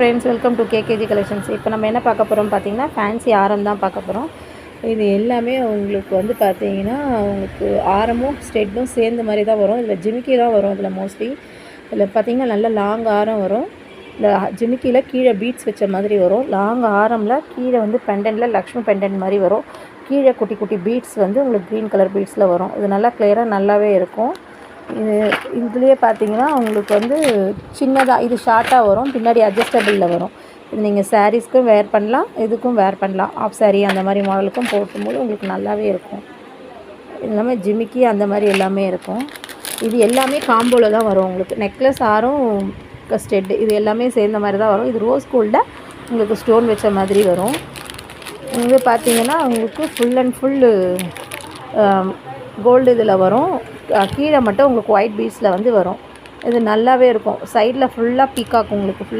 Friends, welcome to KKG collections. இப்போ நம்ம என்ன பார்க்க போகிறோம் பார்த்தீங்கன்னா, ஃபேன்சி ஆரம் தான் பார்க்க போகிறோம். இது எல்லாமே உங்களுக்கு வந்து பார்த்தீங்கன்னா, உங்களுக்கு ஆரமும் ஸ்டெட்டும் சேர்ந்த மாதிரி தான் வரும். இதில் ஜிமிக்கி தான் வரும். இதில் மோஸ்ட்லி இதில் பார்த்தீங்கன்னா நல்ல லாங் ஆரம் வரும். இந்த ஜிமிக்கியில் கீழே பீட்ஸ் வச்ச மாதிரி வரும். லாங் ஆரமில் கீழே வந்து பெண்டனில் லக்ஷ்மி பெண்டன்ட் மாதிரி வரும். கீழே குட்டி குட்டி பீட்ஸ் வந்து உங்களுக்கு க்ரீன் கலர் பீட்ஸில் வரும். இது நல்லா கிளியராக நல்லாவே இருக்கும். இதுலேயே பார்த்தீங்கன்னா உங்களுக்கு வந்து சின்னதாக இது ஷார்ட்டாக வரும், பின்னாடி அட்ஜஸ்டபிளில் வரும். இது நீங்கள் சாரீஸ்க்கும் வேர் பண்ணலாம், இதுக்கும் வேர் பண்ணலாம். ஆஃப் சாரீ அந்த மாதிரி மாடலுக்கும் போட்டும்போது உங்களுக்கு நல்லாவே இருக்கும். எல்லாமே ஜிமிக்கி அந்த மாதிரி எல்லாமே இருக்கும். இது எல்லாமே காம்போவில் தான் வரும். உங்களுக்கு நெக்லஸ் ஆரும் ஸ்டெட் இது எல்லாமே சேர்ந்த மாதிரி தான் வரும். இது ரோஸ் கோல்டில் உங்களுக்கு ஸ்டோன் வச்ச மாதிரி வரும். இது பார்த்தீங்கன்னா உங்களுக்கு ஃபுல் அண்ட் ஃபுல்லு கோல்டு இதில் வரும். கீழே மட்டும் உங்களுக்கு ஒயிட் பீட்ஸில் வந்து வரும். இது நல்லாவே இருக்கும். சைடில் ஃபுல்லாக பீகாக் உங்களுக்கு ஃபுல்லாக